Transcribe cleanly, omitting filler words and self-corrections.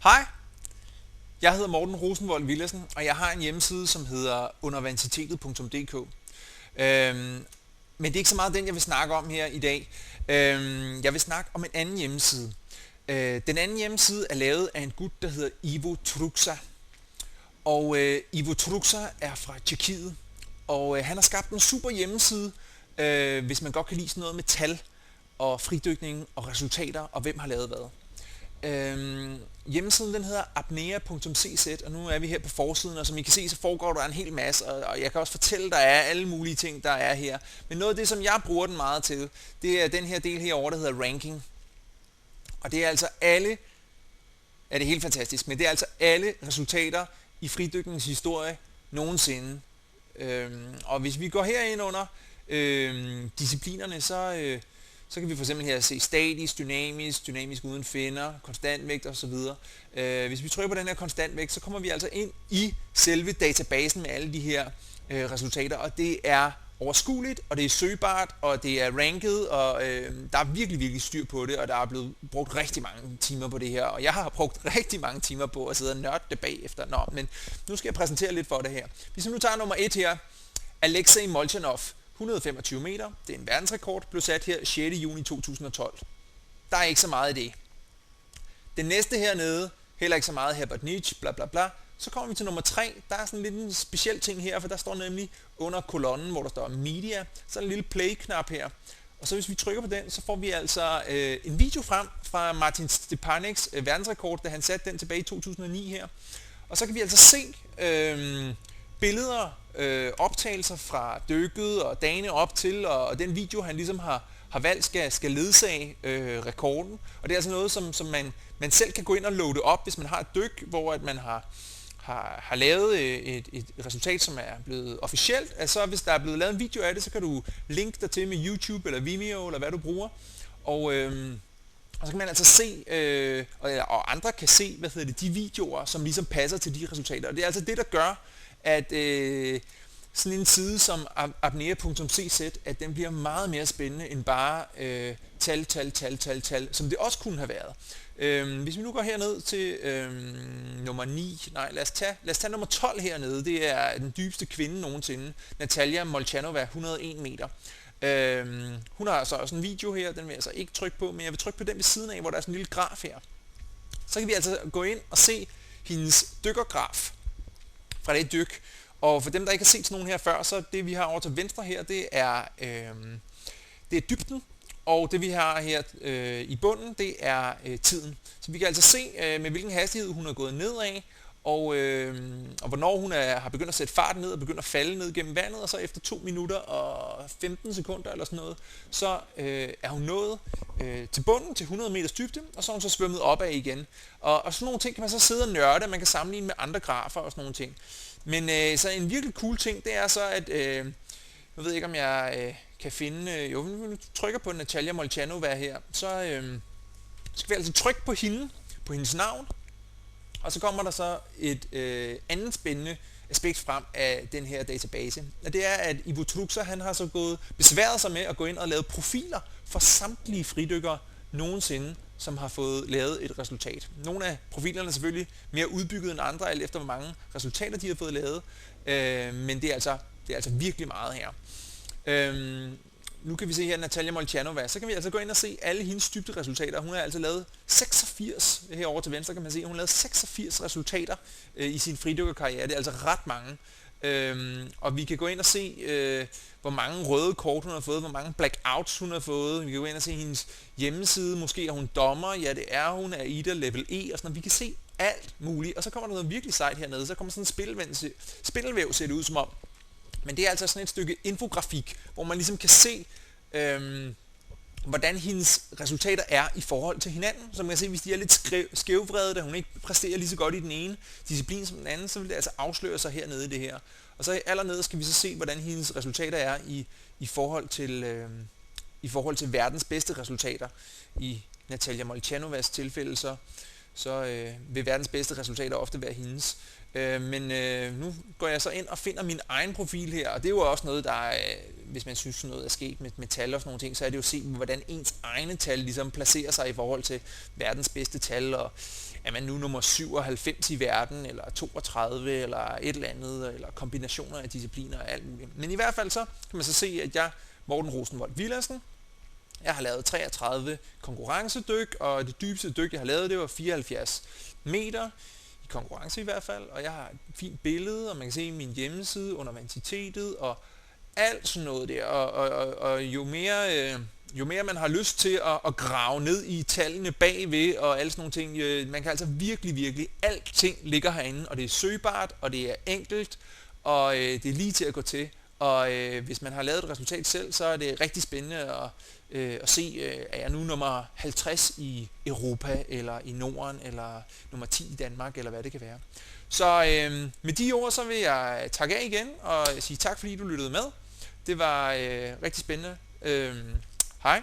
Hej, jeg hedder Morten Rosenvold Villadsen, og jeg har en hjemmeside, som hedder universitetet.dk. Men det er ikke så meget den, jeg vil snakke om her i dag. Jeg vil snakke om en anden hjemmeside. Den anden hjemmeside er lavet af en gut, der hedder Ivo Truxa. Og Ivo Truxa er fra Tjekkiet, og han har skabt en super hjemmeside, hvis man godt kan lide sådan noget med tal og fridykning og resultater, og hvem har lavet hvad. Hjemmesiden den hedder apnea.cz, og nu er vi her på forsiden, og som I kan se, så foregår der en hel masse, og jeg kan også fortælle, der er alle mulige ting, der er her. Men noget af det, som jeg bruger den meget til, det er den her del herovre, der hedder ranking. Og det er altså alle, det er helt fantastisk, men det er altså alle resultater i fridykningens historie nogensinde. Og hvis vi går herind under disciplinerne, så kan vi for eksempel her se statisk, dynamisk uden finder, konstantvægt osv. Hvis vi trykker på den her konstantvægt, så kommer vi altså ind i selve databasen med alle de her resultater, og det er overskueligt, og det er søgbart, og det er ranket, og der er virkelig styr på det, og der er blevet brugt rigtig mange timer på det her, og jeg har brugt rigtig mange timer på at sidde og nørde det bagefter. Nå, men nu skal jeg præsentere lidt for det her. Hvis vi nu tager nummer 1 her, Alexei Molchanov, 125 meter, det er en verdensrekord, blev sat her 6. juni 2012. Der er ikke så meget i det. Den næste hernede, heller ikke så meget Herbert Nietzsche, bla bla bla. Så kommer vi til nummer 3, der er sådan lidt en speciel ting her, for der står nemlig under kolonnen, hvor der står media, så er en lille play-knap her. Og så hvis vi trykker på den, så får vi altså en video frem fra Martin Stepaneks verdensrekord, da han satte den tilbage i 2009 her. Og så kan vi altså se billeder, optagelser fra dykket og dagene op til, og den video, han ligesom har valgt, skal ledsage rekorden. Og det er altså noget, som man selv kan gå ind og loade op, hvis man har et dyk, hvor at man har lavet et resultat, som er blevet officielt. Altså hvis der er blevet lavet en video af det, så kan du linke dig til med YouTube eller Vimeo, eller hvad du bruger. Og så kan man altså se, og andre kan se, de videoer, som ligesom passer til de resultater. Og det er altså det, der gør, at sådan en side som apnea.cz, at den bliver meget mere spændende end bare tal, som det også kunne have været. Hvis vi nu går herned til nummer 9, lad os tage nummer 12 hernede, det er den dybeste kvinde nogensinde, Natalia Molchanova, 101 meter. Hun har altså også en video her, den vil jeg så ikke trykke på, men jeg vil trykke på den ved siden af, hvor der er sådan en lille graf her. Så kan vi altså gå ind og se hendes dykkergraf fra det dyk. Og for dem, der ikke har set sådan nogen her før, så det vi har over til venstre her, det er dybden. Og det vi har her i bunden, det er tiden. Så vi kan altså se, med hvilken hastighed hun er gået nedad, og hvornår hun har begyndt at sætte farten ned og begyndt at falde ned gennem vandet, og så efter 2 minutter og 15 sekunder eller sådan noget, så er hun nået til bunden til 100 meters dybde, og så er hun så svømmet opad igen. Og sådan nogle ting kan man så sidde og nørde, man kan sammenligne med andre grafer og sådan nogle ting. Men så en virkelig cool ting, det er så, at jeg ved ikke, om jeg kan finde, jo, nu trykker på Natalia Molchanova her, så skal vi altså trykke på hende, på hendes navn, og så kommer der så et andet spændende aspekt frem af den her database. Og det er, at Ivo Truxa, han har så besværet sig med at gå ind og lave profiler for samtlige fridykkere nogensinde, som har fået lavet et resultat. Nogle af profilerne er selvfølgelig mere udbygget end andre, alt efter hvor mange resultater de har fået lavet, men det er altså virkelig meget her. Nu kan vi se her Natalia Molchanova, så kan vi altså gå ind og se alle hendes dybde resultater. Hun har altså lavet 86, herovre til venstre kan man se, hun har lavet 86 resultater i sin fridykkerkarriere. Det er altså ret mange. Og vi kan gå ind og se, hvor mange røde kort hun har fået, hvor mange blackouts hun har fået. Vi kan gå ind og se hendes hjemmeside, måske er hun dommer, ja det er hun, er Ida level E og sådan noget. Vi kan se alt muligt, og så kommer der noget virkelig sejt hernede, så kommer sådan en spindelvæv, ser det ud som om. Men det er altså sådan et stykke infografik, hvor man ligesom kan se, hvordan hendes resultater er i forhold til hinanden. Så man kan se, hvis de er lidt skævvrede, da hun ikke præsterer lige så godt i den ene disciplin som den anden, så vil det altså afsløre sig hernede i det her. Og så allernede skal vi så se, hvordan hendes resultater er i forhold til verdens bedste resultater. I Natalia Molchanovas tilfælde, så vil verdens bedste resultater ofte være hendes. Men nu går jeg så ind og finder min egen profil her, og det er jo også noget, der hvis man synes noget er sket med tal og sådan nogle ting, så er det jo at se, hvordan ens egne tal ligesom placerer sig i forhold til verdens bedste tal, og er man nu nummer 97 i verden, eller 32, eller et eller andet, eller kombinationer af discipliner og alt muligt. Men i hvert fald så kan man så se, at jeg, Morten Rosenvold Villadsen, jeg har lavet 33 konkurrencedyk, og det dybeste dyk, jeg har lavet, det var 74 meter, i konkurrence i hvert fald, og jeg har et fint billede, og man kan se min hjemmeside under vanditetet, og alt sådan noget der, og jo mere man har lyst til at grave ned i tallene bagved, og alle sådan nogle ting, man kan altså virkelig, alting ligger herinde, og det er søgbart, og det er enkelt, og det er lige til at gå til, og hvis man har lavet et resultat selv, så er det rigtig spændende at se, er jeg nu nummer 50 i Europa, eller i Norden, eller nummer 10 i Danmark, eller hvad det kan være. Så med de ord, så vil jeg takke af igen, og sige tak fordi du lyttede med. Det var rigtig spændende. Hej.